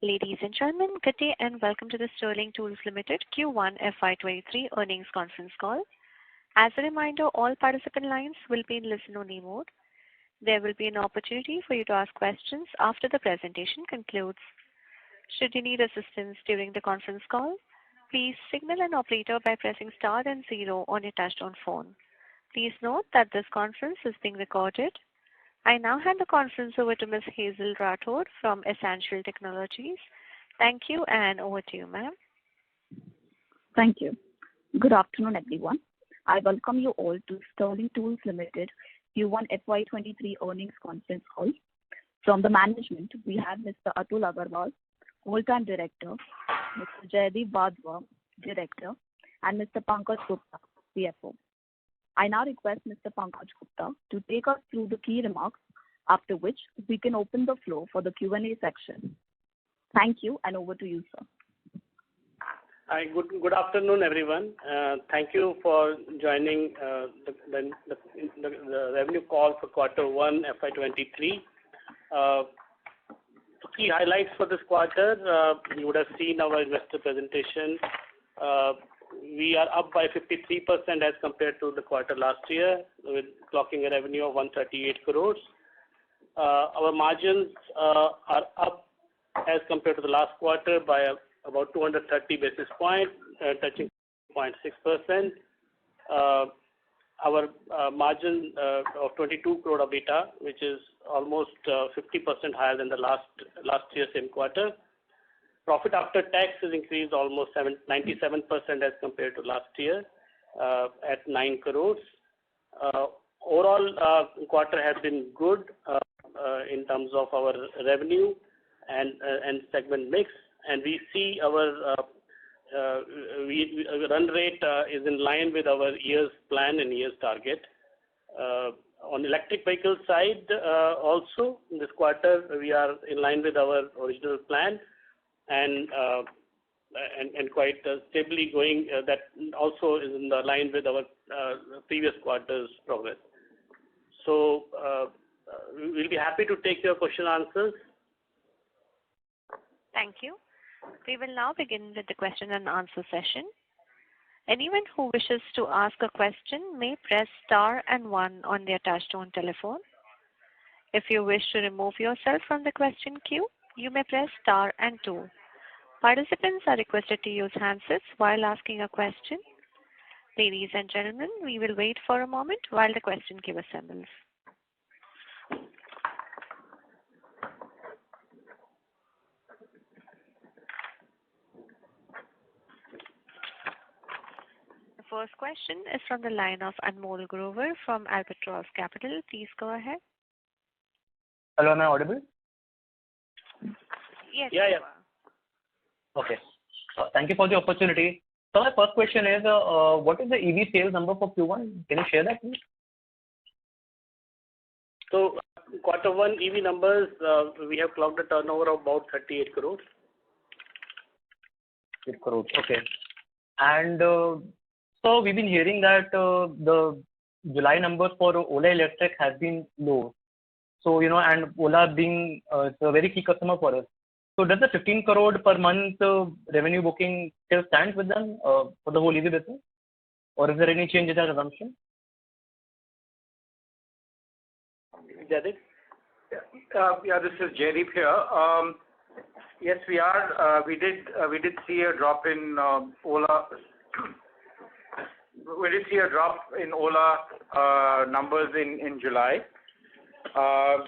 Ladies and gentlemen, good day and welcome to the Sterling Tools Limited Q1 FY23 earnings conference call. As a reminder, all participant lines will be in listen-only mode. There will be an opportunity for you to ask questions after the presentation concludes. Should you need assistance during the conference call, please signal an operator by pressing star and 0 on your touchtone phone. Please note that this conference is being recorded. I now hand the conference over to Ms. Hazel Rathod from Essential Technologies. Thank you, and over to you, ma'am. Thank you. Good afternoon, everyone. I welcome you all to Sterling Tools Limited Q1 FY23 earnings conference call. From the management, we have Mr. Atul Agarwal, Whole-time Director, Mr. Jaideep Wadhwa, Director, and Mr. Pankaj Gupta, CFO. I now request Mr. Pankaj Gupta to take us through the key remarks, after which we can open the floor for the Q&A section. Thank you, and over to you, sir. Hi, good afternoon, everyone. Thank you for joining the revenue call for Q1 FY23. Key highlights for this quarter, you would have seen our investor presentation. We are up by 53% as compared to the quarter last year, with clocking a revenue of 138 crores. Our margins are up as compared to the last quarter by about 230 basis points, touching 0.6%. Our margin of 22 crore EBITDA, which is almost 50% higher than the last year same quarter. Profit after tax has increased almost 97% as compared to last year at 9 crores. Overall, quarter has been good in terms of our revenue and segment mix, and we see our run rate is in line with our year's plan and year's target. On electric vehicle side, also in this quarter we are in line with our original plan and quite stably going. That also is in the line with our previous quarter's progress. So we'll be happy to take your question answers. Thank you. We will now begin with the question and answer session. Anyone who wishes to ask a question may press star and 1 on their touchtone telephone. If you wish to remove yourself from the question queue, you may press star and 2. Participants are requested to use handsets while asking a question. Ladies and gentlemen, we will wait for a moment while the question queue assembles. The first question is from the line of Anmol Grover from Albatross Capital. Please go ahead. Hello, am I audible? Yes. Yeah. Okay. Thank you for the opportunity. So my first question is, what is the EV sales number for Q1? Can you share that, please? So Q1 EV numbers, we have clocked a turnover of about 38 crores. 8 crores. Okay. And so we've been hearing that the July numbers for Ola Electric has been low. So, and Ola being a very key customer for us. So does the 15 crore per month revenue booking still stand with them for the whole EV business? Or is there any change in that assumption? Jaideep? Yeah, this is Jaideep here. Yes, we are. We did see a drop in Ola. We did see a drop in Ola numbers in July. Our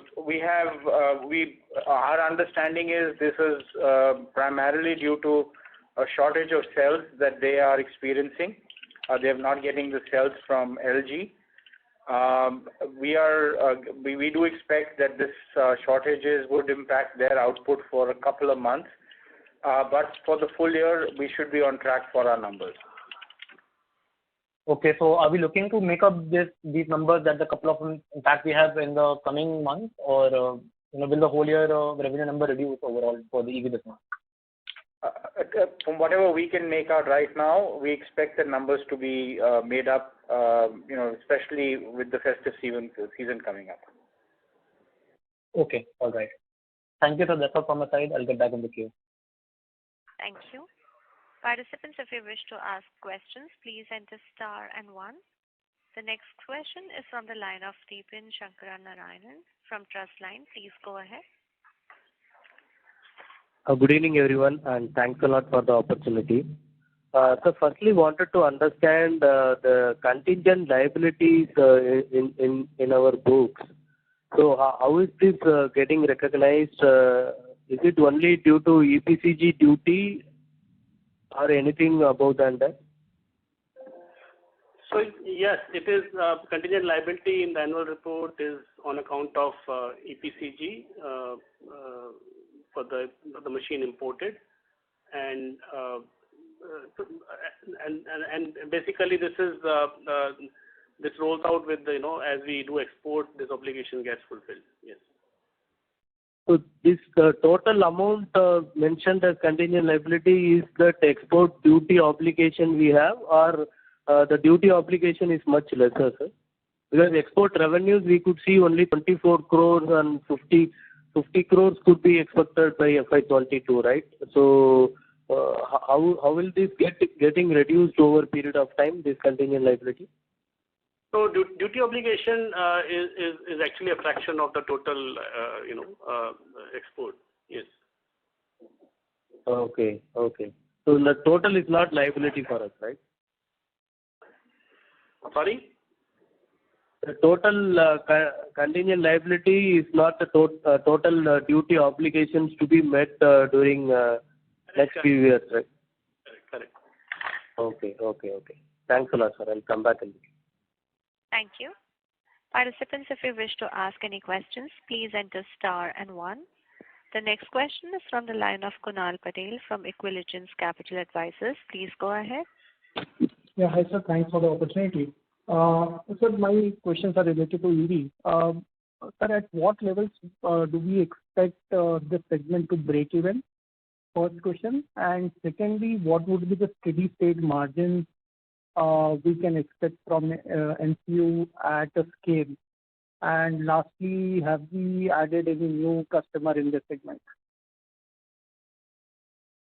understanding is this is primarily due to a shortage of cells that they are experiencing. They are not getting the cells from LG. We do expect that this shortages would impact their output for a couple of months, but for the full year we should be on track for our numbers. Okay, so are we looking to make up these numbers that the couple of them impact we have in the coming months, or will the whole year revenue number reduce overall for the EV business? From whatever we can make out right now, we expect the numbers to be made up, especially with the festive season coming up. Okay, all right. Thank you, sir. That's all from my side. I'll get back in the queue. Thank you. Participants, if you wish to ask questions, please enter star and 1. The next question is from the line of Deepan Shankaranarayanan from Trustline. Please go ahead. Good evening, everyone, and thanks a lot for the opportunity. So firstly, wanted to understand the contingent liabilities in our books. So how is this getting recognized? Is it only due to EPCG duty or anything above than that? So yes, it is contingent liability in the annual report is on account of EPCG for the machine imported, and basically this is this rolls out with the, as we do export, this obligation gets fulfilled. Yes. So this total amount mentioned as contingent liability is that export duty obligation we have, or the duty obligation is much lesser, sir? Because export revenues we could see only 24 crores and 50 crores could be expected by FY22, right? So how will this getting reduced over a period of time, this contingent liability? So duty obligation is actually a fraction of the total, export. Yes. Okay. So the total is not liability for us, right? Sorry? The total contingent liability is not the total duty obligations to be met during next few years, right? Correct. Okay. Thanks a lot, sir. I'll come back in. Thank you. Participants, if you wish to ask any questions, please enter star and 1. The next question is from the line of Kunal Patel from Equiligence Capital Advisors. Please go ahead. Yeah, hi sir. Thanks for the opportunity. Sir, my questions are related to EV. Sir, at what levels do we expect this segment to break even? First question. And secondly, what would be the steady state margins we can expect from NCU at a scale? And lastly, have we added any new customer in this segment?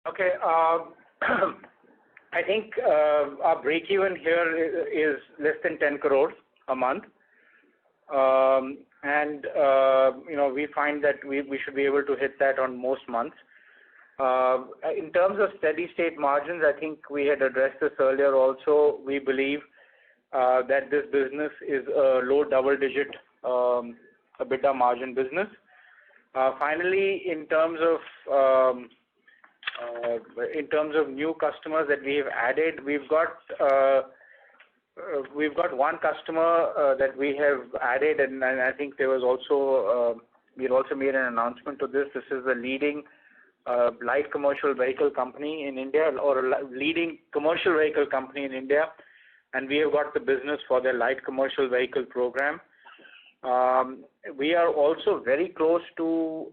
Okay. I think our break-even here is less than 10 crores a month. We find that we should be able to hit that on most months. In terms of steady state margins, I think we had addressed this earlier also. We believe that this business is a low double-digit EBITDA margin business. Finally, in terms of new customers that we have added, we've got one customer that we have added, and I think there was also we had also made an announcement to this. This is a leading light commercial vehicle company in India, or a leading commercial vehicle company in India, and we have got the business for their light commercial vehicle program. We are also very close to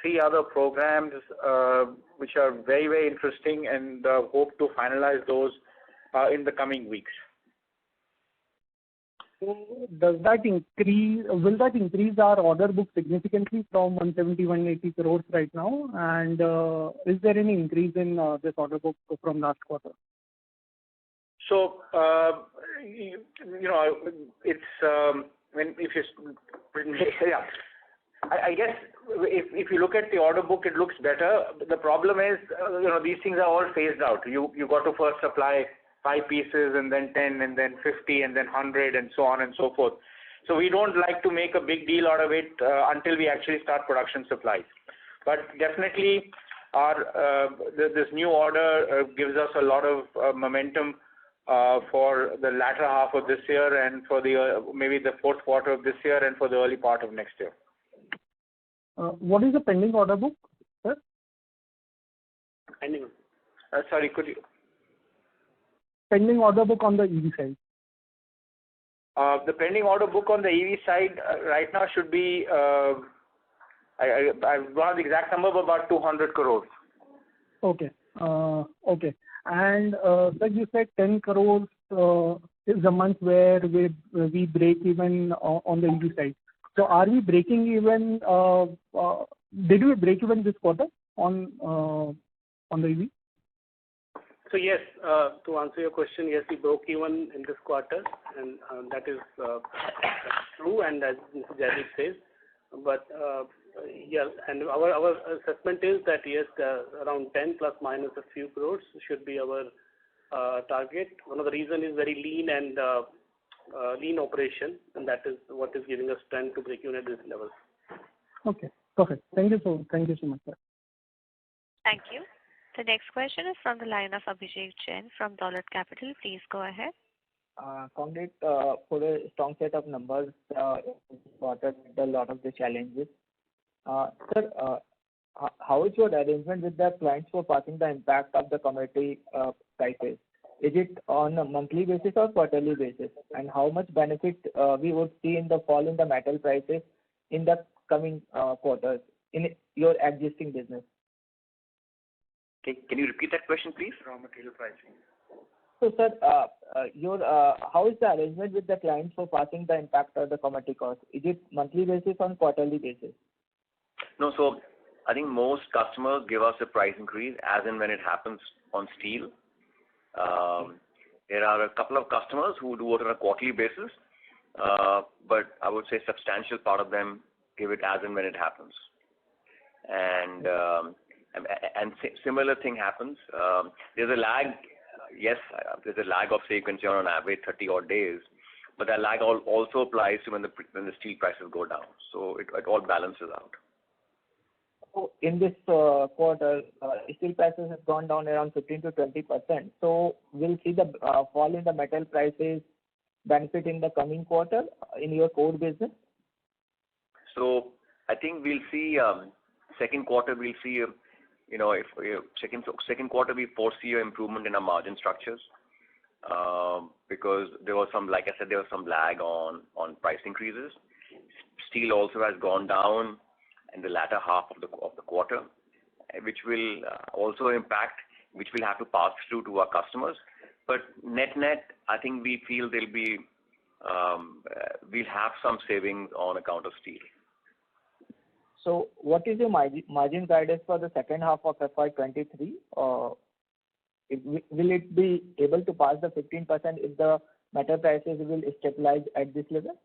3 other programs which are very, very interesting, and hope to finalize those in the coming weeks. So will that increase our order book significantly from 170, 180 crores right now? And is there any increase in this order book from last quarter? So, I guess if you look at the order book, it looks better. The problem is, these things are all phased out. You got to first supply 5 pieces, and then 10, and then 50, and then 100, and so on and so forth. So we don't like to make a big deal out of it until we actually start production supplies. But definitely, this new order gives us a lot of momentum for the latter half of this year, and for maybe the fourth quarter of this year, and for the early part of next year. What is the pending order book, sir? Pending. Sorry, could you? Pending order book on the EV side. The pending order book on the EV side right now should be, I don't have the exact number, but about 200 crores. Okay. And like you said, 10 crores is the month where we break even on the EV side. So are we breaking even? Did we break even this quarter on the EV? So yes, to answer your question, yes, we broke even in this quarter, and that is true, and as Mr. Jaideep says. But yeah, and our assessment is that yes, around 10 plus minus a few crores should be our target. One of the reason is very lean and lean operation, and that is what is giving us strength to break even at this level. Okay, perfect. Thank you so much, sir. Thank you. The next question is from the line of Abhishek Jain from Dolat Capital. Please go ahead. Congrats for a strong set of numbers with a lot of the challenges. Sir, how is your arrangement with the clients for passing the impact of the commodity prices? Is it on a monthly basis or quarterly basis? And how much benefit we would see in the fall in the metal prices in the coming quarters in your existing business? Can you repeat that question, please? Raw material pricing. So, sir, how is the arrangement with the clients for passing the impact of the commodity cost? Is it monthly basis or quarterly basis? No, so I think most customers give us a price increase as and when it happens on steel. There are a couple of customers who do it on a quarterly basis, but I would say substantial part of them give it as and when it happens. And similar thing happens. There's a lag. Yes, there's a lag of, say, you can say on average 30 odd days, but that lag also applies to when the steel prices go down. So it all balances out. So in this quarter, steel prices have gone down around 15 to 20%. So we'll see the fall in the metal prices benefit in the coming quarter in your core business? So I think we'll see second quarter. We'll see if second quarter we foresee an improvement in our margin structures because there was some, like I said, there was some lag on price increases. Steel also has gone down in the latter half of the quarter, which will also impact, which we'll have to pass through to our customers. But net, I think we feel there'll be we'll have some savings on account of steel. So what is your margin guidance for the second half of FY23? Will it be able to pass the 15% if the metal prices will stabilize at this level?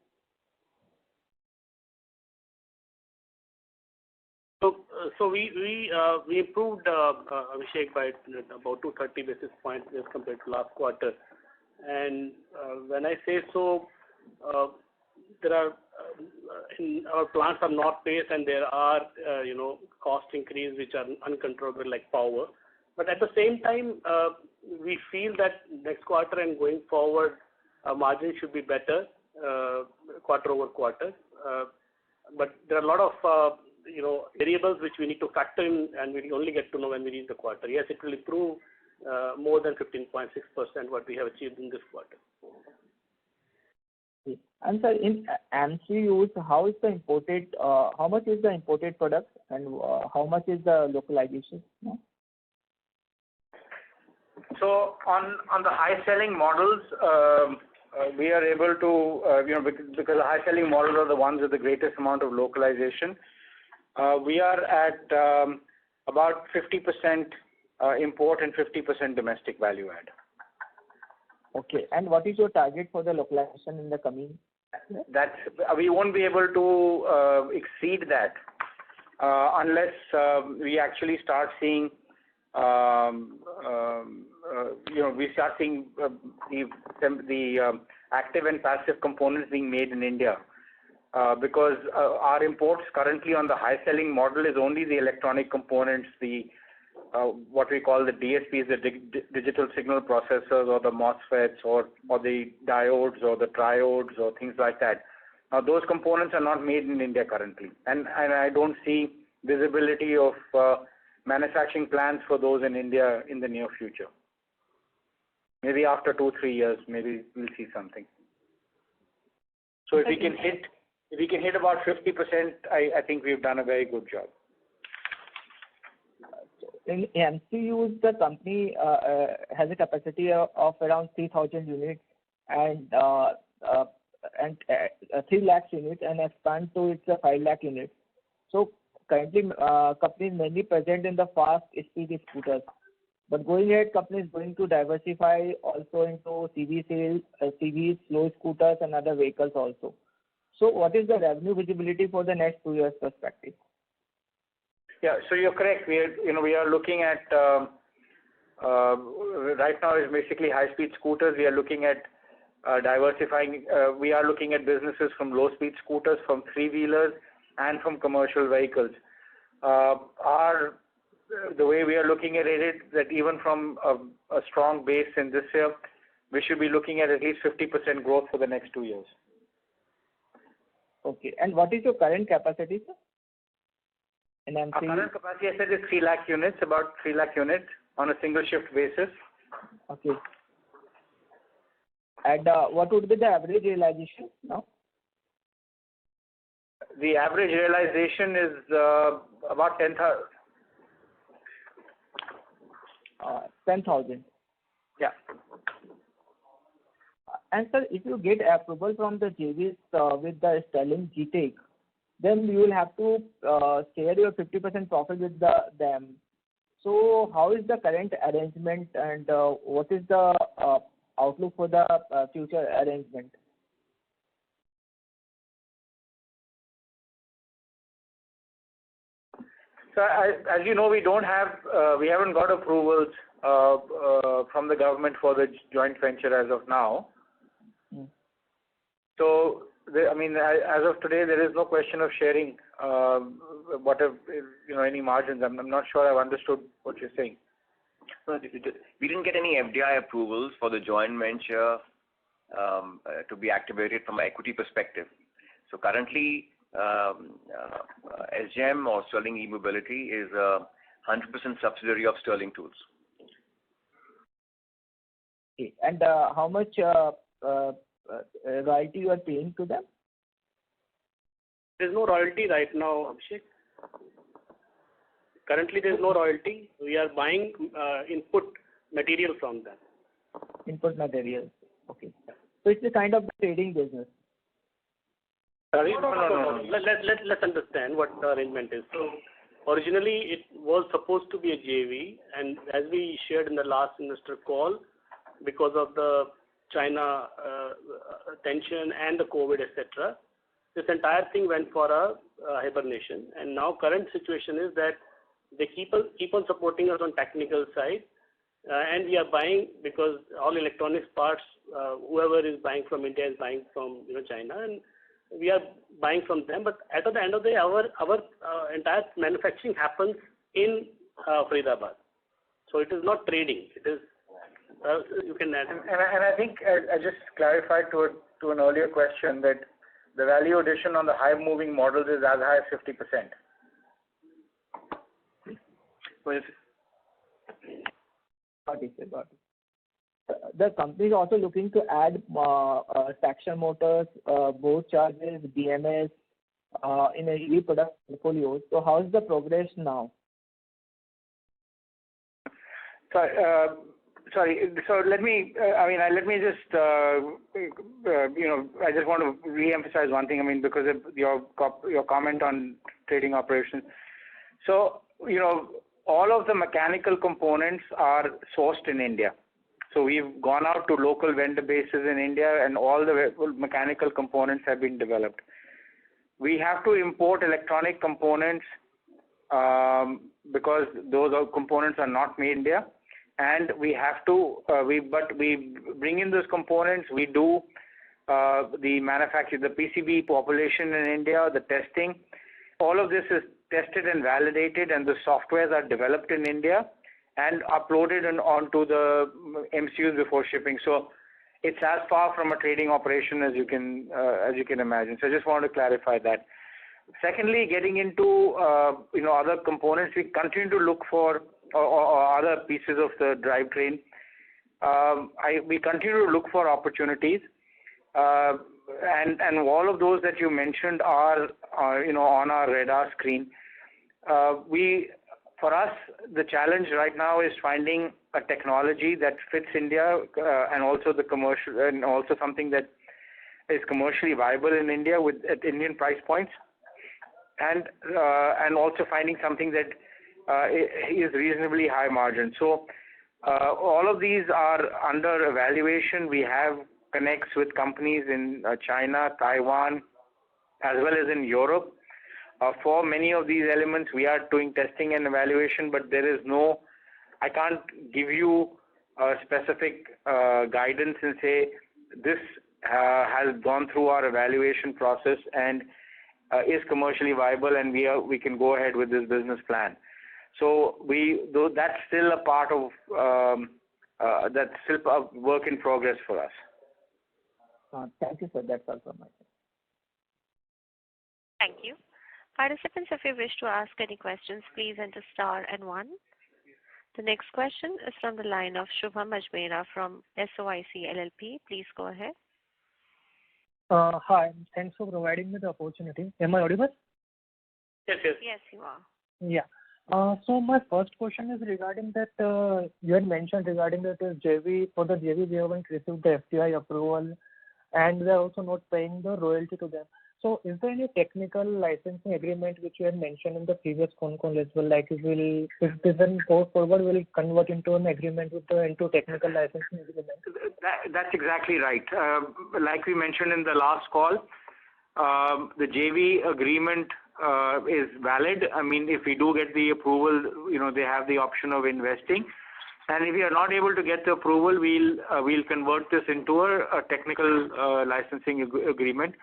So we improved Abhishek by about 230 basis points as compared to last quarter, and when I say so, there are our plants are not based, and there are cost increase which are uncontrollable like power. But at the same time, we feel that next quarter and going forward, margin should be better quarter over quarter. But there are a lot of variables which we need to factor in, and we only get to know when we reach the quarter. Yes, it will improve more than 15.6% what we have achieved in this quarter. And sir, in MCUs, how is the imported? How much is the imported product, and how much is the localization? No? So on the high selling models, we are able to because the high selling models are the ones with the greatest amount of localization. We are at about 50% import and 50% domestic value add. Okay. And what is your target for the localization in the coming? That's we won't be able to exceed that unless we actually start seeing we start seeing the active and passive components being made in India. Because our imports currently on the high selling model is only the electronic components, the what we call the DSPs, the digital signal processors, or the MOSFETs, or the diodes, or the triodes, or things like that. Now those components are not made in India currently, and I don't see visibility of manufacturing plans for those in India in the near future. Maybe after 2-3 years, maybe we'll see something. So if we can hit about 50%, I think we've done a very good job. In MCUs, the company has a capacity of around 3,000 units, and and 3 lakh units and expand to its 5 lakh units. So currently, company is mainly present in the fast speed scooters. But going ahead, company is going to diversify also into CV sales, CVs, slow scooters, and other vehicles also. So what is the revenue visibility for the next 2 years perspective? Yeah, so you're correct. We are looking at right now is basically high-speed scooters. We are looking at diversifying. We are looking at businesses from low-speed scooters, from three-wheelers, and from commercial vehicles. The way we are looking at it is that even from a strong base in this year, we should be looking at least 50% growth for the next 2 years. Okay. And what is your current capacity, sir? Our current capacity, I said, is 3 lakh units, about 3 lakh units on a single shift basis. Okay. And what would be the average realization now? The average realization is about 10,000. 10,000. Yeah. And sir, if you get approval from the JVs with the Sterling GTEC, then you will have to share your 50% profit with them. So how is the current arrangement, and what is the outlook for the future arrangement? So as you know, we haven't got approvals from the government for the joint venture as of now. So as of today, there is no question of sharing any margins. I'm not sure I've understood what you're saying. We didn't get any FDI approvals for the joint venture to be activated from an equity perspective. So currently, SGM or Sterling E-Mobility is a 100% subsidiary of Sterling Tools. Okay. And how much royalty you are paying to them? There's no royalty right now, Abhishek. Currently, there's no royalty. We are buying input material from them. Input material. Okay. So it's a kind of trading business. Sorry? No. Let's understand what the arrangement is. So originally, it was supposed to be a JV, and as we shared in the last investor call, because of the China tension and the COVID, etc., this entire thing went for a hibernation. And now current situation is that they keep on supporting us on technical side, and we are buying, because all electronics parts, whoever is buying from India is buying from China, and we are buying from them. But at the end of the day, our entire manufacturing happens in Faridabad. So it is not trading. It is you can add. And I think I just clarified to an earlier question that the value addition on the high moving models is as high as 50%. Got it. The company is also looking to add traction motors, both charges, BMS in a EV product portfolio. So how is the progress now? Sorry. So let me just, I just want to re-emphasize one thing. Because of your comment on trading operations. So, all of the mechanical components are sourced in India. So we've gone out to local vendor bases in India, and all the mechanical components have been developed. We have to import electronic components because those components are not made in India. And we have to, we bring in those components. We do the manufacture, the PCB population in India, the testing. All of this is tested and validated, and the softwares are developed in India and uploaded onto the MCUs before shipping. So it's as far from a trading operation as you can imagine. So I just want to clarify that. Secondly, getting into other components, we continue to look for or other pieces of the drivetrain. We continue to look for opportunities, and all of those that you mentioned are on our radar screen. For us, the challenge right now is finding a technology that fits India and also the commercial, and also something that is commercially viable in India at Indian price points, and also finding something that is reasonably high margin. So all of these are under evaluation. We have connects with companies in China, Taiwan, as well as in Europe. For many of these elements, we are doing testing and evaluation, but I can't give you a specific guidance and say this has gone through our evaluation process and is commercially viable, and we can go ahead with this business plan. So that's still a part of that's still a work in progress for us. Thank you, sir. That's all from my side. Thank you. Participants, if you wish to ask any questions, please enter star and 1. The next question is from the line of Shubham Ajmera from SOIC LLP. Please go ahead. Hi. Thanks for providing me the opportunity. Am I audible? Yes. Yes, you are. Yeah. So my first question is regarding that you had mentioned regarding that JV, for the JV we haven't received the FTI approval, and we are also not paying the royalty to them. So is there any technical licensing agreement which you had mentioned in the previous Concall as well? Like if this then goes forward, will convert into an agreement into technical licensing agreement? That's exactly right. Like we mentioned in the last call, the JV agreement is valid. I mean, if we do get the approval, they have the option of investing. And if we are not able to get the approval, we'll convert this into a technical licensing agreement.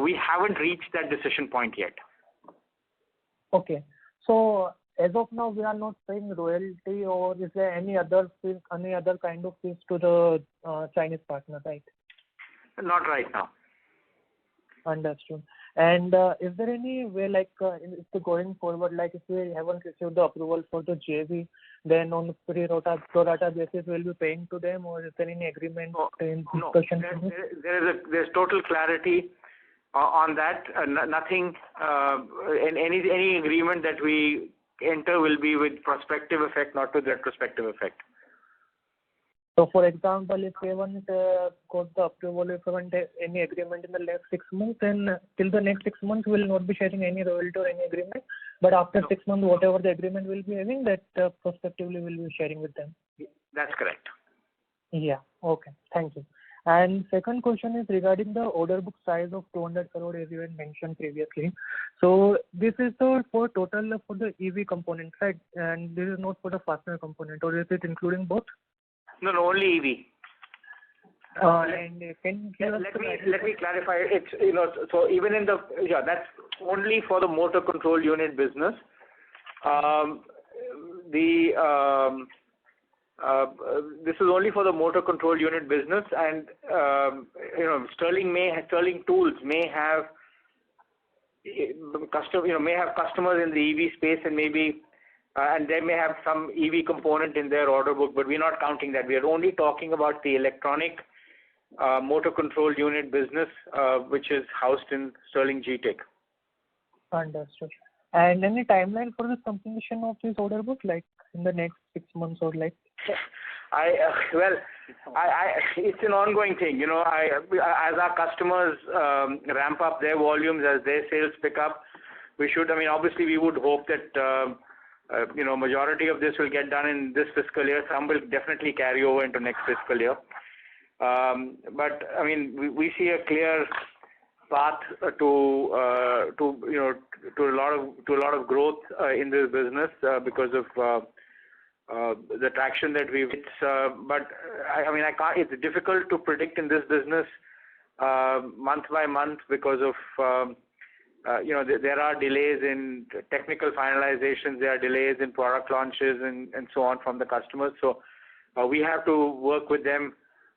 We haven't reached that decision point yet. Okay. So as of now, we are not paying royalty, or is there any other fees, any other kind of fees to the Chinese partner, right? Not right now. Understood. And is there any way, like, if going forward, like if we haven't received the approval for the JV, then on pro rata basis, we'll be paying to them, or is there any agreement in discussion? No, there's total clarity on that. Nothing, any agreement that we enter will be with prospective effect, not with retrospective effect. So, for example, if we haven't got the approval, if we haven't any agreement in the next 6 months, then till the next 6 months, we will not be sharing any royalty or any agreement. But after 6 months, whatever the agreement will be having, that prospectively we will be sharing with them. That's correct. Yeah. Okay. Thank you. And second question is regarding the order book size of 200 crore, as you had mentioned previously. So this is for total for the EV component, right? And this is not for the fastener component, or is it including both? No, only EV. And can you let me clarify. It's so even in that's only for the motor control unit business. This is only for the motor control unit business, and Sterling Tools may have customers in the EV space, and maybe and they may have some EV component in their order book, but we're not counting that. We are only talking about the electronic motor control unit business, which is housed in Sterling GTEC. Understood. And any timeline for the completion of this order book, like in the next 6 months or like? It's an ongoing thing. As our customers ramp up their volumes, as their sales pick up, we should. I mean, obviously, we would hope that majority of this will get done in this fiscal year. Some will definitely carry over into next fiscal year. But I mean, we see a clear path to a lot of growth in this business because of the traction that we've. But I mean, it's difficult to predict in this business month by month because of there are delays in technical finalizations, there are delays in product launches and so on from the customers. So we have to work with them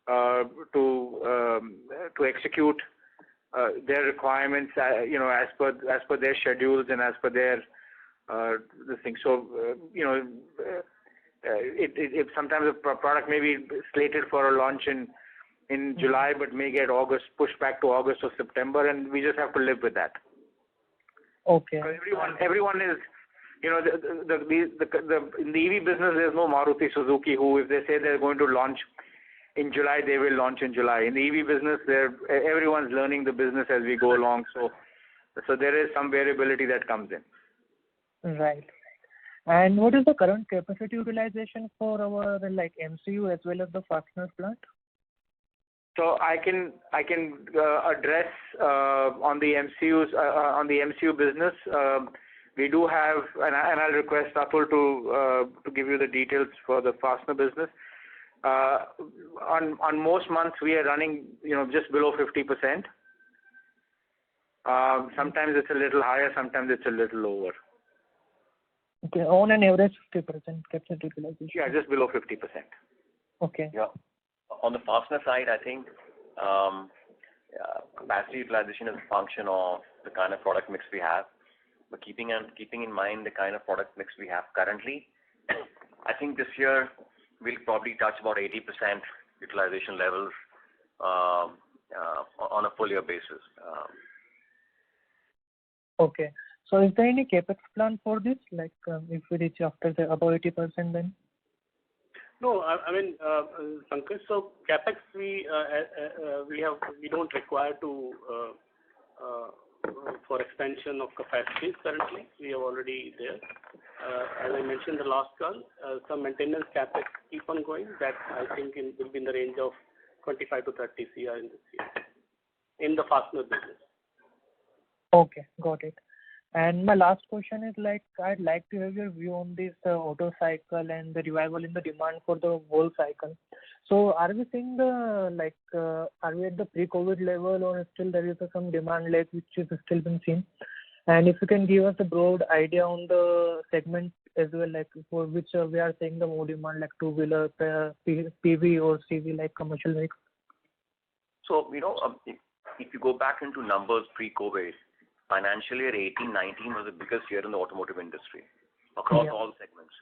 to execute their requirements, as per their schedules and as per their the thing. So if sometimes a product may be slated for a launch in July, but may get pushed back to August or September, and we just have to live with that. Okay. Everyone is, in the EV business, there's no Maruti Suzuki who, if they say they're going to launch in July, they will launch in July. In the EV business, everyone's learning the business as we go along, so there is some variability that comes in. Right. And what is the current capacity utilization for our MCU as well as the fastener plant? So I can address on the MCUs on the MCU business. We do have, and I'll request Atul to give you the details for the fastener business. On most months we are running just below 50%. Sometimes it's a little higher, sometimes it's a little lower. Okay, on an average 50% capacity utilization. Yeah, just below 50%. Okay. Yeah. On the fastener side, I think capacity utilization is a function of the kind of product mix we have. But keeping in mind the kind of product mix we have currently, I think this year we'll probably touch about 80% utilization levels on a full year basis. Okay. So is there any capex plan for this? If we reach after above 80%, then? No, I mean, Pankaj, so capex we don't require to for expansion of capacities currently. We are already there. As I mentioned the last call, some maintenance capex keep on going. That I think will be in the range of 25 to 30 CR in this year in the fastener business. Okay, got it. And my last question is I'd like to have your view on this auto cycle and the revival in the demand for the whole cycle. So are we seeing are we at the pre-COVID level, or still there is some demand lag which is still being seen? And if you can give us a broad idea on the segment as well, for which we are seeing the more demand, like two-wheeler, PV or CV, like commercial vehicles. So, if you go back into numbers pre-COVID, financial year 18-19 was the biggest year in the automotive industry across all segments.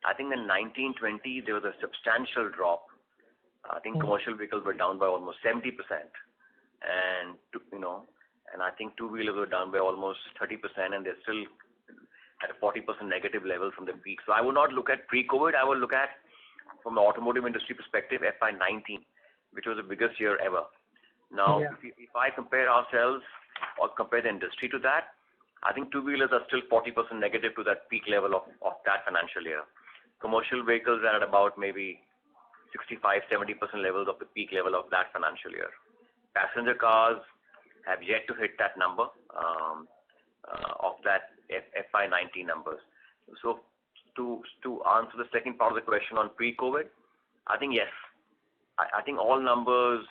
I think in 19-20 there was a substantial drop. I think commercial vehicles were down by almost 70%, and I think two-wheelers were down by almost 30%, and they're still at a 40% negative level from the peak. So I would not look at pre-COVID. I will look at, from the automotive industry perspective, FY19, which was the biggest year ever. Now, if I compare ourselves or compare the industry to that, I think two-wheelers are still 40% negative to that peak level of that financial year. Commercial vehicles are at about maybe 65-70% levels of the peak level of that financial year. Passenger cars have yet to hit that number of that FY19 numbers. So to answer the second part of the question on pre-COVID, I think yes. I think all numbers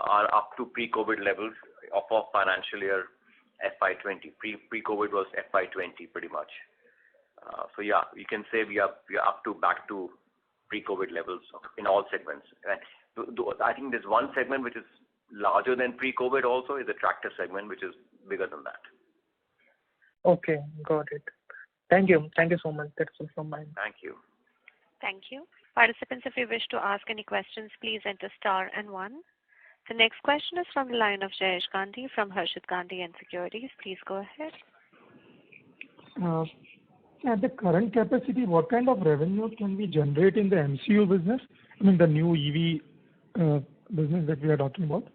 are up to pre-COVID levels of our financial year FY20. Pre-COVID was FY20 pretty much. So yeah, we can say we are back to pre-COVID levels in all segments. And I think there's one segment which is larger than pre-COVID also, is the tractor segment, which is bigger than that. Okay, got it. Thank you. Thank you so much. That's all from mine. Thank you. Thank you. Participants, if you wish to ask any questions, please enter star and 1. The next question is from the line of Jayesh Gandhi from Harshit Gandhi and Securities. Please go ahead. At the current capacity, what kind of revenue can we generate in the MCU business? I mean, the new EV business that we are talking about.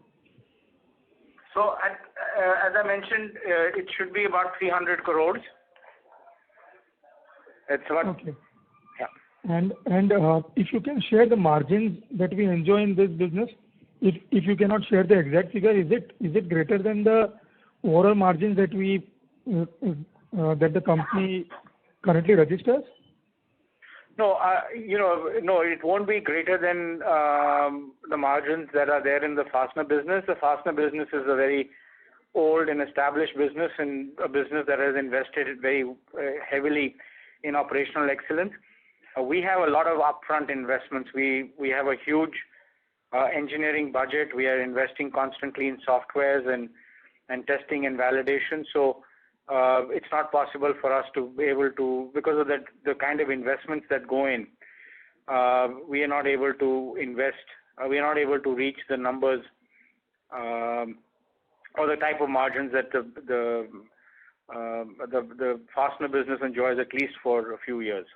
So, as I mentioned, it should be about 300 crores. It's what. Okay. Yeah. And if you can share the margins that we enjoy in this business, if you cannot share the exact figure, is it greater than the overall margins that that the company currently registers? No, no, it won't be greater than the margins that are there in the fastener business. The fastener business is a very old and established business, and a business that has invested very heavily in operational excellence. We have a lot of upfront investments. We have a huge engineering budget. We are investing constantly in softwares and testing and validation. So it's not possible for us to be able to, because of the kind of investments that go in, we are not able to invest, we are not able to reach the numbers or the type of margins that the fastener business enjoys, at least for a few years.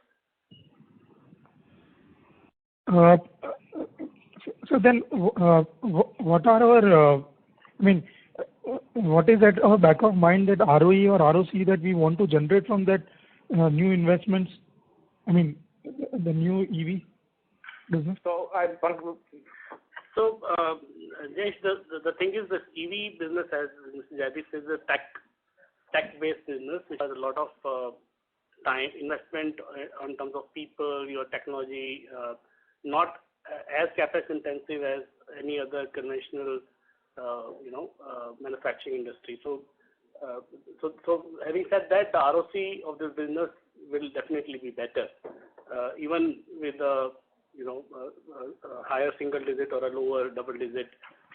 So then, what are our, what is at our back of mind, that ROE or ROC that we want to generate from that new investments? The new EV business. Jayesh, the thing is, this EV business, as Mr. Jaideep says, is a tech-based business which has a lot of time investment in terms of people, your technology, not as capex intensive as any other conventional, manufacturing industry. So having said that, the ROC of this business will definitely be better, even with a higher single digit or a lower double digit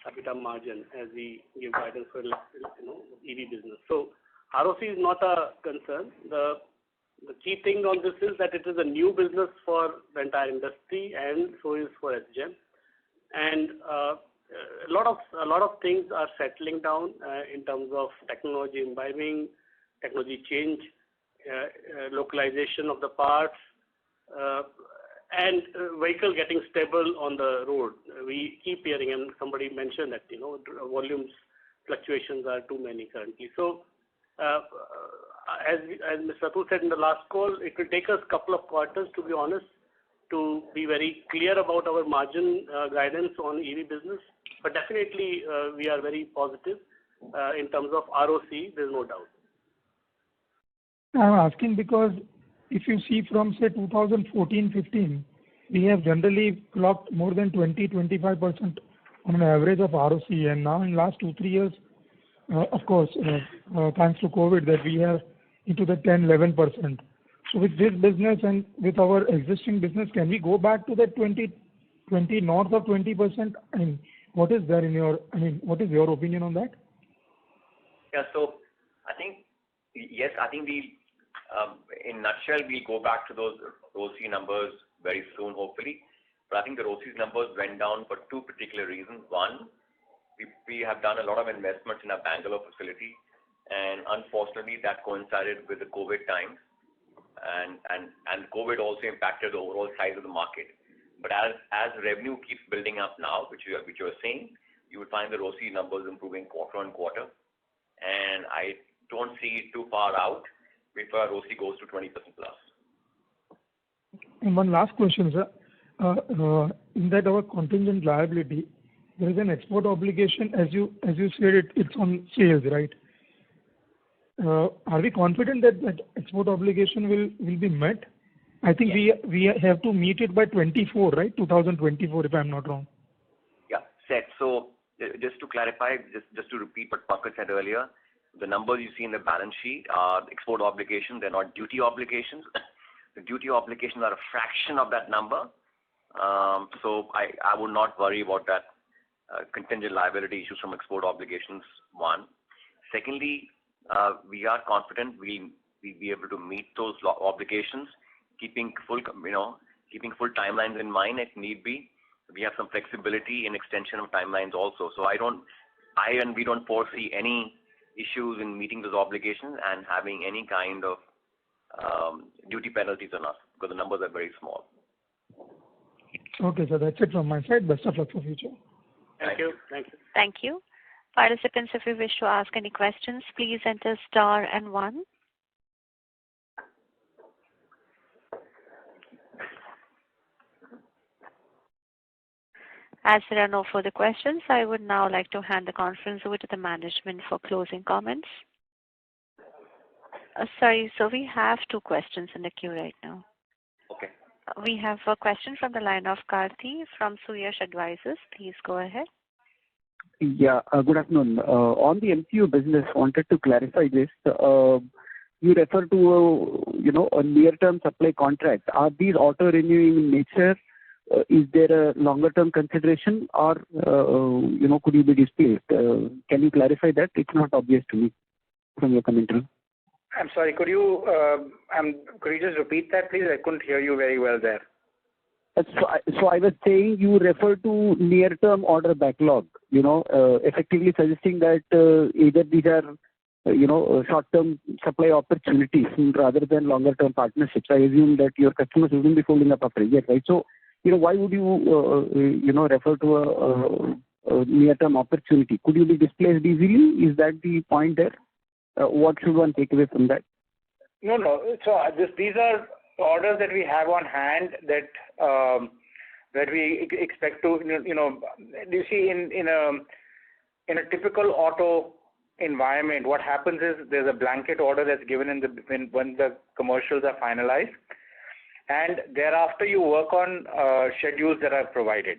EBITDA margin, as we give guidance for EV business. So ROC is not a concern. The key thing on this is that it is a new business for the entire industry, and so is for SGM. And a lot of things are settling down in terms of technology imbibing, technology change, localization of the parts, and vehicle getting stable on the road. We keep hearing, and somebody mentioned that volumes fluctuations are too many currently. So as Mr. Atul said in the last call, it will take us a couple of quarters, to be honest, to be very clear about our margin guidance on EV business. But definitely we are very positive in terms of ROC. There's no doubt. I'm asking because if you see from, say, 2014-15, we have generally clocked more than 20-25% on an average of ROC, and now in last 2-3 years, of course, thanks to COVID, that we are into the 10-11%. So with this business and with our existing business, can we go back to that 20 north of 20%? What is there in your, what is your opinion on that? Yeah, so I think, yes, I think we, in nutshell, we'll go back to those ROC numbers very soon, hopefully. But I think the ROC numbers went down for two particular reasons. One, we have done a lot of investments in our Bangalore facility, and unfortunately that coincided with the COVID times, and COVID also impacted the overall size of the market. But as revenue keeps building up now, which you are saying, you would find the ROC numbers improving quarter on quarter, and I don't see it too far out before ROC goes to 20% plus. And one last question, sir. In that our contingent liability, there is an export obligation, as you said, it's on sales, right? Are we confident that that export obligation will be met? I think we have to meet it by 24, right? 2024, if I'm not wrong. Yeah, set. So just to clarify, just to repeat what Pankaj said earlier, the numbers you see in the balance sheet are export obligations. They're not duty obligations. The duty obligations are a fraction of that number. So I would not worry about that contingent liability issues from export obligations, one. Secondly, we are confident we'll be able to meet those obligations, keeping full timelines in mind if need be. We have some flexibility in extension of timelines also. So we don't foresee any issues in meeting those obligations and having any kind of duty penalties on us, because the numbers are very small. Okay, so that's it from my side. Best of luck for future. Thank you. Thank you. Thank you. Participants, if you wish to ask any questions, please enter star and 1. As there are no further questions, I would now like to hand the conference over to the management for closing comments. Sorry, so we have 2 questions in the queue right now. Okay. We have a question from the line of Karthi from Suyash Advisors. Please go ahead. Yeah, good afternoon. On the MCU business, wanted to clarify this. You refer to, a near-term supply contract. Are these auto-renewing in nature? Is there a longer-term consideration, or, could you be displaced? Can you clarify that? It's not obvious to me from your commentary. I'm sorry, could you just repeat that, please? I couldn't hear you very well there. So I was saying you refer to near-term order backlog, effectively suggesting that either these are, short-term supply opportunities rather than longer-term partnerships. I assume that your customers wouldn't be folding up after a year, right? So why would you, refer to a near-term opportunity? Could you be displaced easily? Is that the point there? What should one take away from that? No. So these are orders that we have on hand that we expect to, you see in a typical auto environment, what happens is there's a blanket order that's given when the commercials are finalized, and thereafter you work on schedules that are provided.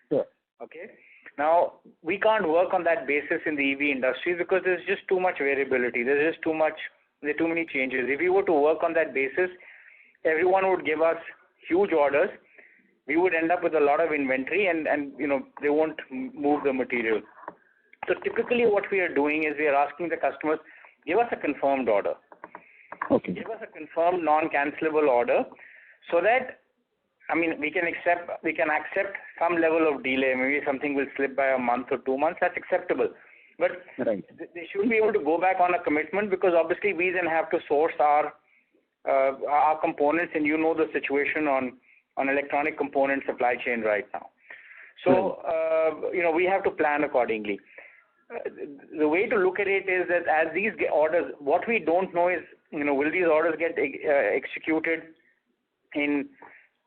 Sure. Okay. Now we can't work on that basis in the EV industry because there's just too much variability. There are too many changes. If we were to work on that basis, everyone would give us huge orders. We would end up with a lot of inventory, and they won't move the material. So typically what we are doing is we are asking the customers, give us a confirmed order. Okay. Give us a confirmed non-cancelable order so that, we can accept some level of delay. Maybe something will slip by a month or 2 months. That's acceptable. But right. They should be able to go back on a commitment, because obviously we then have to source our components, and the situation on electronic component supply chain right now. So, we have to plan accordingly. The way to look at it is that as these orders, what we don't know is, will these orders get executed in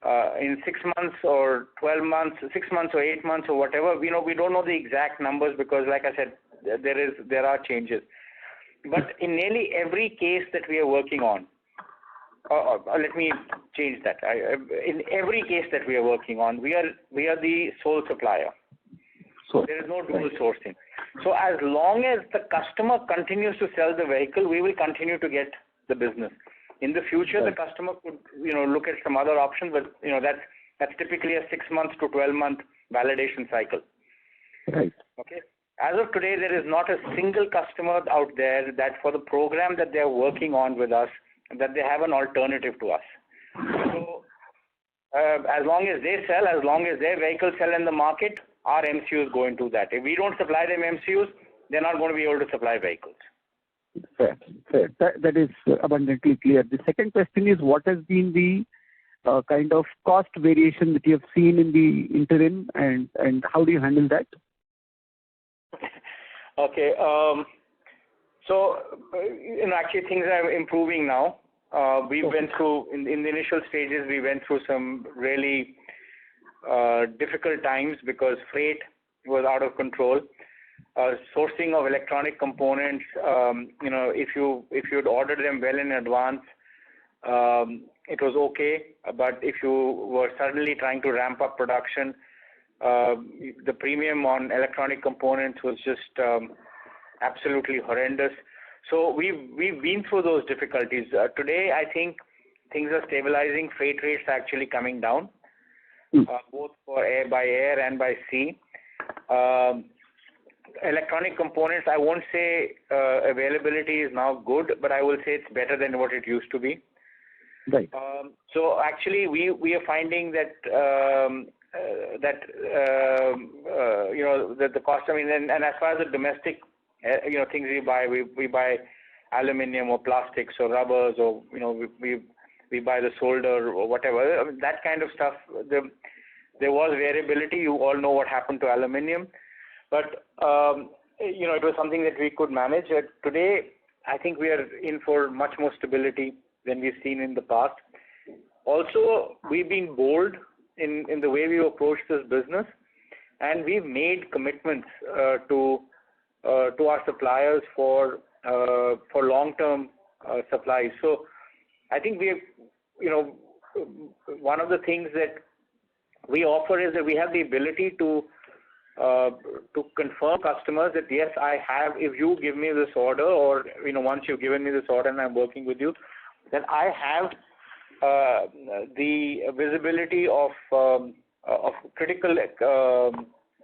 6 months or 12 months, 6 months or 8 months or whatever. We don't know the exact numbers because, like I said, there are changes. But in nearly every case that we are working on, let me change that. In every case that we are working on, we are the sole supplier. So there is no dual sourcing. So as long as the customer continues to sell the vehicle, we will continue to get the business. In the future, the customer could, look at some other options, but that's typically a 6 months to 12-month validation cycle. Right. Okay. As of today, there is not a single customer out there that for the program that they are working on with us, that they have an alternative to us. So as long as they sell, as long as their vehicles sell in the market, our MCUs go into that. If we don't supply them MCUs, they're not going to be able to supply vehicles. Fair. That is abundantly clear. The second question is, what has been the kind of cost variation that you have seen in the interim, and how do you handle that? Okay. So, actually things are improving now. We went through, in the initial stages, we went through some really difficult times because freight was out of control. Sourcing of electronic components, if you'd ordered them well in advance, it was okay. But if you were suddenly trying to ramp up production, the premium on electronic components was just absolutely horrendous. So we've been through those difficulties. Today, I think things are stabilizing. Freight rates are actually coming down, both for by air and by sea. Electronic components, I won't say availability is now good, but I will say it's better than what it used to be. Right. So actually, we are finding that that the cost. And as far as the domestic things we buy aluminium or plastics or rubbers, or we buy the solder or whatever. That kind of stuff. There was variability. You all know what happened to aluminium, but it was something that we could manage. Today, I think we are in for much more stability than we've seen in the past. Also, we've been bold in the way we approach this business, and we've made commitments to our suppliers for long-term supplies. So I think one of the things that we offer is that we have the ability to confirm customers that yes, I have. If you give me this order, or once you've given me this order and I'm working with you, then I have the visibility of critical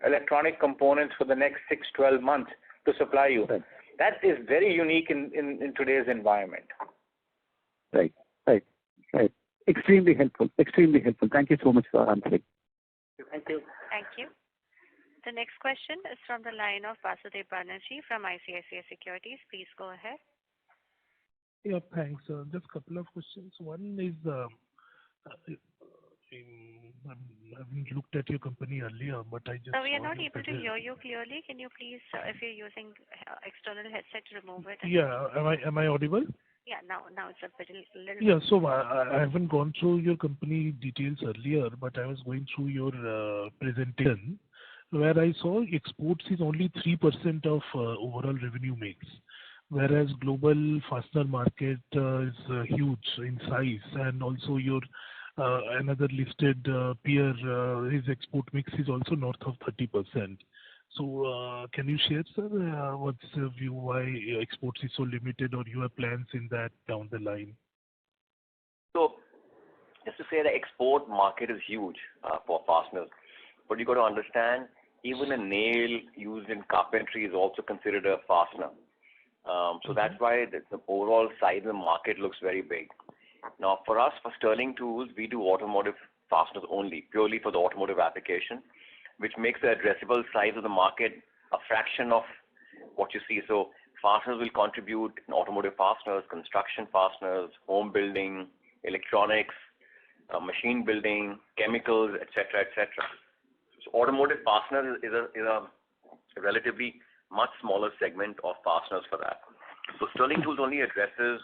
electronic components for the next 6-12 months to supply you. Right. That is very unique in today's environment. Right. Extremely helpful. Thank you so much for answering. Thank you. Thank you. The next question is from the line of Vasudev Banerjee from ICICI Securities. Please go ahead. Yeah, thanks. Just a couple of questions. One is, haven't looked at your company earlier, but I just We are saw not your able to present- hear you clearly. Can you please, if you're using external headset, remove it? Yeah. Am I audible? Yeah, now it's a little Yeah. So I haven't gone through your company details earlier, but I was going through your presentation, where I saw exports is only 3% of overall revenue mix, whereas global fastener market is huge in size, and also your another listed peer, his export mix is also north of 30%. So can you share, sir, what's the view why exports is so limited, or you have plans in that down the line? So just to say the export market is huge for fasteners, but you got to understand even a nail used in carpentry is also considered a fastener. So that's why the overall size of the market looks very big. Now for us, for Sterling Tools, we do automotive fasteners only, purely for the automotive application, which makes the addressable size of the market a fraction of what you see. So fasteners will contribute in automotive fasteners, construction fasteners, home building, electronics, machine building, chemicals, etc., etc. So automotive fasteners is a relatively much smaller segment of fasteners for that. So Sterling Tools only addresses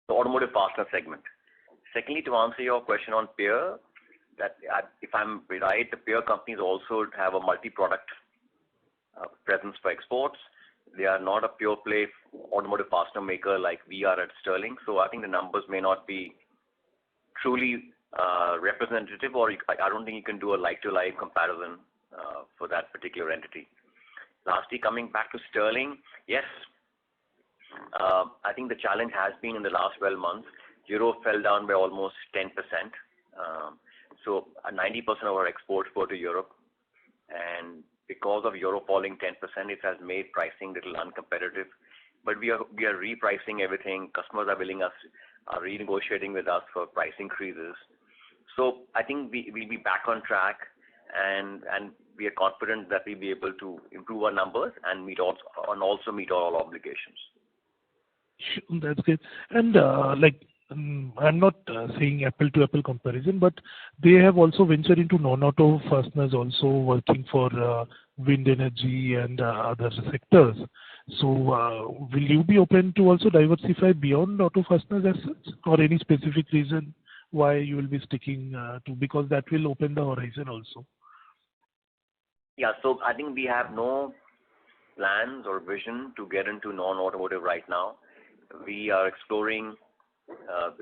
the automotive fastener segment. Secondly, to answer your question on peer, that if I'm right, the peer companies also have a multi-product presence for exports. They are not a pure play automotive fastener maker like we are at Sterling. So I think the numbers may not be truly representative, or I don't think you can do a like-to-like comparison for that particular entity. Lastly, coming back to Sterling, yes, I think the challenge has been in the last 12 months. Euro fell down by almost 10%. So 90% of our exports go to Europe, and because of euro falling 10%, it has made pricing a little uncompetitive. But we are repricing everything. Customers are renegotiating with us for price increases. So I think we'll be back on track, and we are confident that we'll be able to improve our numbers and also meet all our obligations. Sure, that's good. And I'm not saying apple-to-apple comparison, but they have also ventured into non-auto fasteners, also working for wind energy and other sectors. So will you be open to also diversify beyond auto fasteners as such, or any specific reason why you will be sticking to, because that will open the horizon also? Yeah, so I think we have no plans or vision to get into non-automotive right now. We are exploring.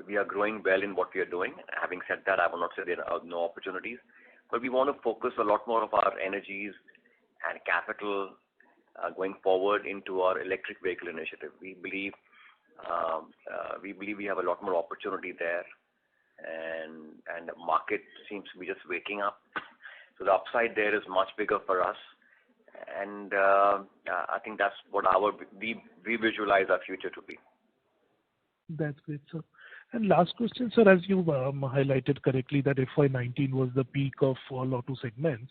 We are growing well in what we are doing. Having said that, I will not say there are no opportunities, but we want to focus a lot more of our energies and capital going forward into our electric vehicle initiative. We believe we have a lot more opportunity there, and the market seems to be just waking up. So the upside there is much bigger for us, and I think that's what we visualize our future to be. That's great, sir. And last question, sir, as you highlighted correctly that FY19 was the peak of all auto segments,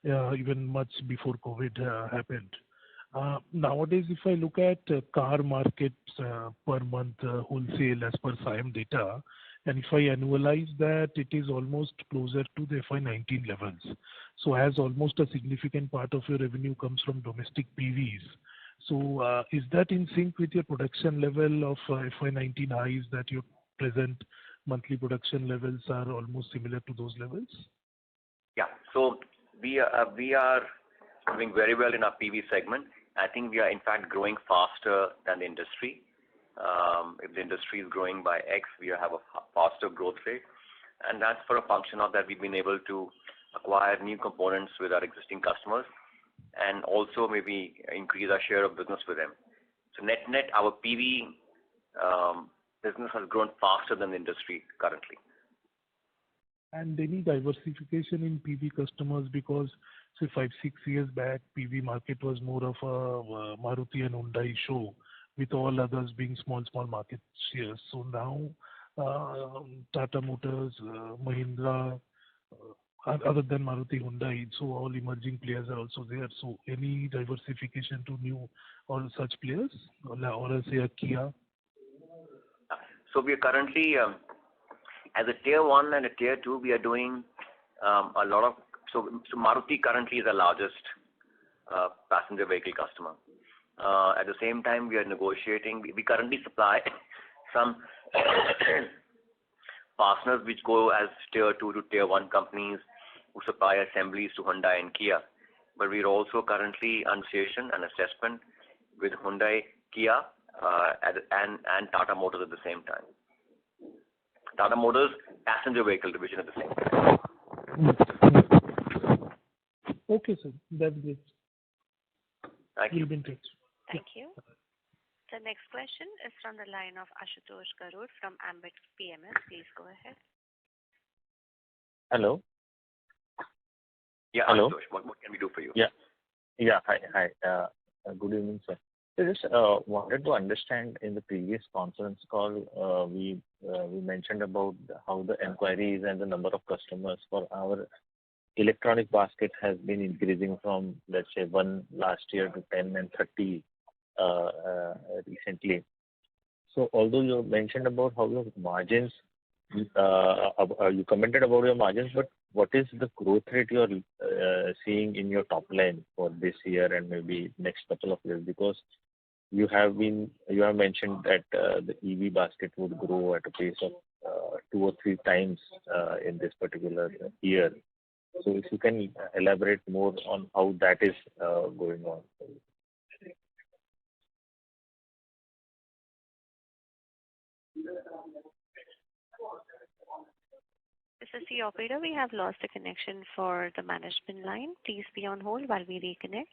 even much before COVID happened. Nowadays, if I look at car markets per month wholesale as per SIAM data, and if I annualize that, it is almost closer to the FY19 levels. So as almost a significant part of your revenue comes from domestic PVs. So is that in sync with your production level of FY19 highs, that your present monthly production levels are almost similar to those levels? Yeah, so we are doing very well in our PV segment. I think we are in fact growing faster than the industry. If the industry is growing by X, we have a faster growth rate, and that's for a function of that we've been able to acquire new components with our existing customers, and also maybe increase our share of business with them. So net, our PV business has grown faster than the industry currently. And any diversification in PV customers, because say 5-6 years back, PV market was more of a Maruti and Hyundai show, with all others being small market shares. So now Tata Motors, Mahindra, other than Maruti, Hyundai, so all emerging players are also there. So any diversification to new or such players, or say a Kia? So we are currently As a tier 1 and a tier 2, we are doing a lot of, so Maruti currently is the largest passenger vehicle customer. At the same time, we are negotiating, we currently supply some partners which go as tier 2 to tier 1 companies who supply assemblies to Hyundai and Kia. But we are also currently on session and assessment with Hyundai, Kia, and Tata Motors at the same time. Tata Motors passenger vehicle division at the same time. Okay, sir. That's great. Thank you. You've been great. Thank you. The next question is from the line of Ashutosh Garud from Ambit PMS. Please go ahead. Hello. Yeah, Hello. Ashutosh, what can we do for you? Yeah. Hi. Good evening, sir. I just wanted to understand, in the previous conference call, we mentioned about how the inquiries and the number of customers for our electronic basket has been increasing from, let's say, 1 last year to 10 and 30 recently. So although you mentioned about how your margins, you commented about your margins, but what is the growth rate you are seeing in your top line for this year and maybe next couple of years? Because you have mentioned that the EV basket would grow at a pace of 2 or 3 times in this particular year. So if you can elaborate more on how that is going on. This is the operator. We have lost the connection for the management line. Please be on hold while we reconnect.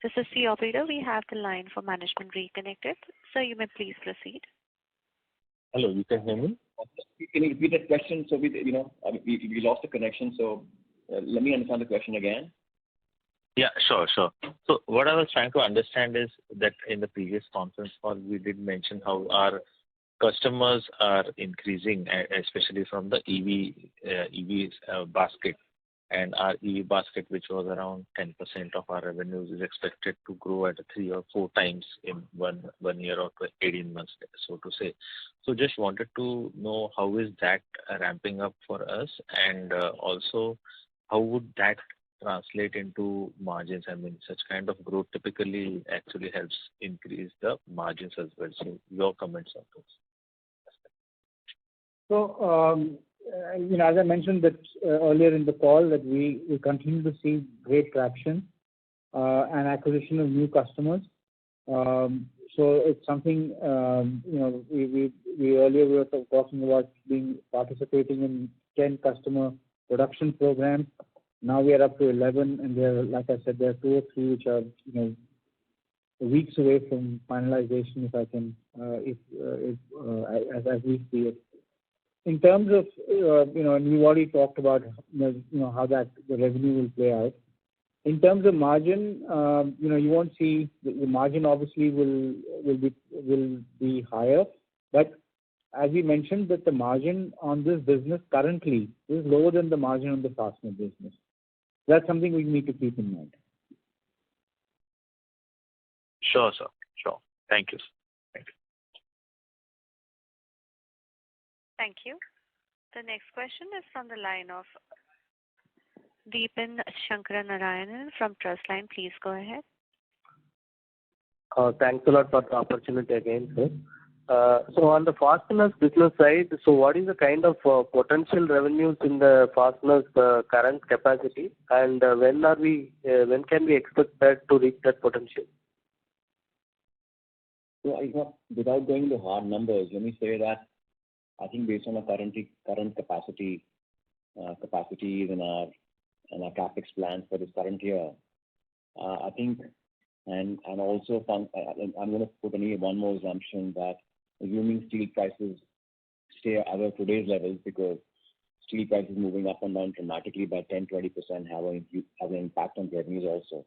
This is the operator. We have the line for management reconnected. Sir, you may please proceed. Hello, you can hear me? Can you repeat that question? So we lost the connection. So let me understand the question again. Yeah, sure. So what I was trying to understand is that in the previous conference call, we did mention how our customers are increasing, especially from the EV basket. And our EV basket, which was around 10% of our revenues, is expected to grow at 3 or 4 times in one year or 18 months, so to say. So just wanted to know how is that ramping up for us, and also how would that translate into margins? I mean, such kind of growth typically actually helps increase the margins as well. So your comments on those. So, as I mentioned that earlier in the call, that we continue to see great traction and acquisition of new customers. So it's something we earlier were talking about participating in 10 customer production programs. Now we are up to 11, and there, like I said, there are 2 or 3 which are weeks away from finalization. If I can, as we see it. In terms of, and we've already talked about, how that the revenue will play out. In terms of margin, you won't see the margin obviously will be higher, but as we mentioned that the margin on this business currently is lower than the margin on the fastener business. That's something we need to keep in mind. Sure, sir. Sure. Thank you. Thank you. The next question is from the line of Deepan Shankaranarayanan from Trustline. Please go ahead. Thanks a lot for the opportunity again, sir. So on the fasteners business side, so what is the kind of potential revenues in the fasteners current capacity, and when can we expect that to reach that potential? So without going to hard numbers, let me say that I think based on our current capacities and our capex plans for this current year, I think, and also I'm going to put one more assumption that assuming steel prices stay at today's levels, because steel prices moving up and down dramatically by 10-20% have an impact on revenues also.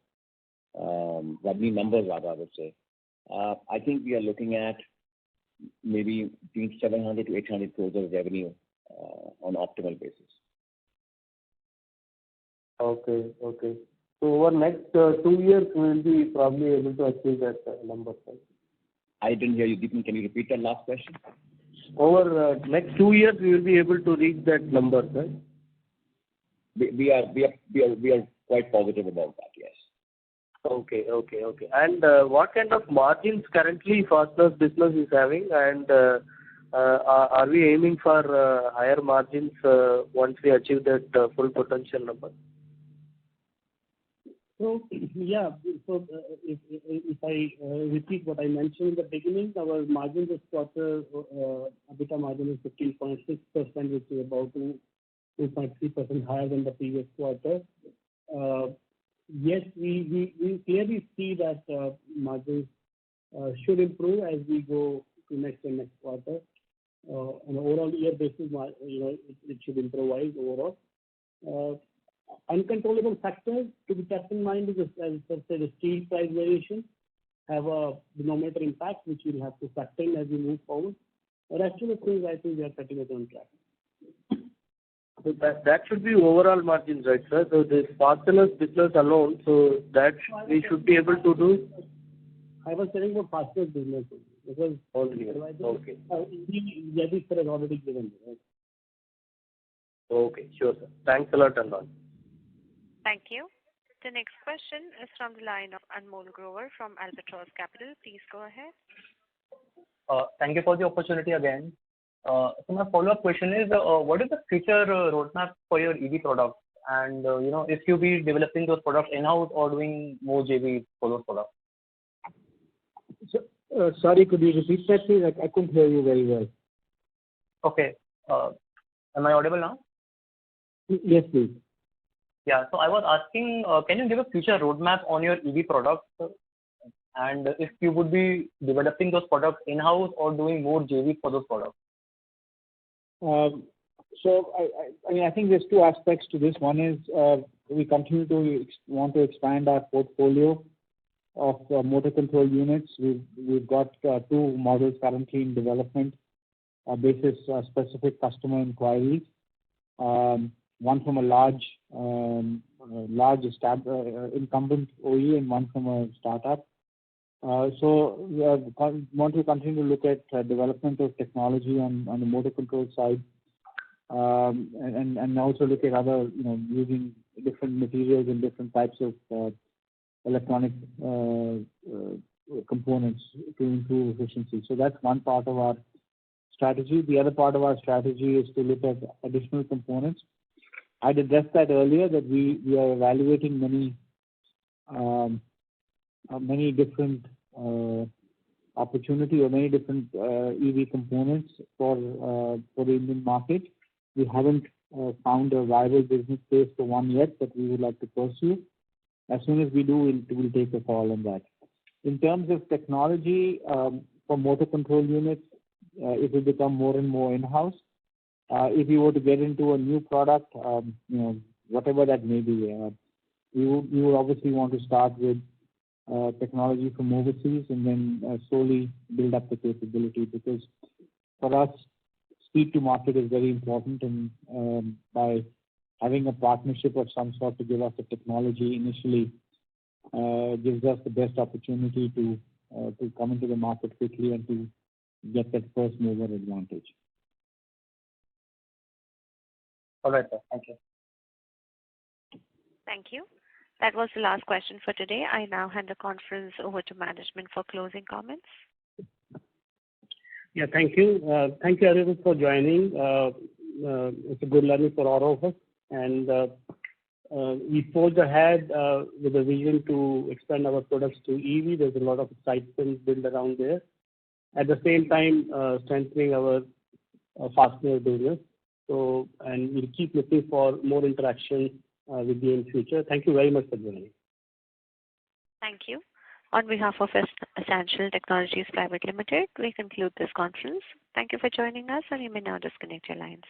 Revenue numbers rather, I would say. I think we are looking at maybe between 700 to 800 crores of revenue on optimal basis. Okay. So over next 2 years, we will be probably able to achieve that number, right? I didn't hear you, Deepan. Can you repeat that last question? Over next 2 years, we will be able to reach that number, right? We are quite positive about that. Yes. Okay. And what kind of margins currently fasteners business is having, and are we aiming for higher margins once we achieve that full potential number? So, yeah, if I repeat what I mentioned in the beginning, our margin this quarter, EBITDA margin is 15.6%, which is about 2.3% higher than the previous quarter. Yes, we clearly see that margins should improve as we go to next quarter. On an overall year basis, it should improvise overall. Uncontrollable factors to be kept in mind is, as I said, the steel price variation have a denominator impact, which we'll have to factor in as we move forward. The rest of the things, I think we are pretty much on track. So that should be overall margins, right, sir? So this fasteners business alone, so that we should be able to do? I was saying about fasteners business because only. Okay. Jaideep sir has already given you, right? Okay, sure, sir. Thanks a lot and all. Thank you. The next question is from the line of Anmol Grover from Albatross Capital. Please go ahead. Thank you for the opportunity again. So my follow-up question is, what is the future roadmap for your EV products? And, if you be developing those products in-house or doing more JV for those products? So, sorry, could you repeat that, please? I couldn't hear you very well. Okay. Am I audible now? Yes, please. Yeah. So I was asking, can you give a future roadmap on your EV products? And if you would be developing those products in-house or doing more JV for those products? So I mean, I think there's two aspects to this. One is we continue to want to expand our portfolio of motor control units. We've got two models currently in development basis specific customer inquiries. One from a large incumbent OE and one from a startup. So we want to continue to look at development of technology on the motor control side, and also look at other, using different materials and different types of electronic components to improve efficiency. So that's one part of our strategy. The other part of our strategy is to look at additional components. I'd addressed that earlier, that we are evaluating many different opportunity or many different EV components for the Indian market. We haven't found a viable business case for one yet that we would like to pursue. As soon as we do, we'll take a call on that. In terms of technology for motor control units, it will become more and more in-house. If you were to get into a new product, whatever that may be, you would obviously want to start with technology from overseas and then slowly build up the capability, because for us, speed to market is very important, and by having a partnership of some sort to give us the technology initially gives us the best opportunity to come into the market quickly and to get that first mover advantage. All right, sir. Thank you. Thank you. That was the last question for today. I now hand the conference over to management for closing comments. Yeah, thank you. Thank you everyone for joining. It's a good learning for all of us. And we forge ahead with a vision to expand our products to EV. There's a lot of excitement built around there. At the same time, strengthening our fastener business. So, and we'll keep looking for more interaction with you in future. Thank you very much for joining. Thank you. On behalf of Essential Technologies Private Limited, we conclude this conference. Thank you for joining us, and you may now disconnect your lines.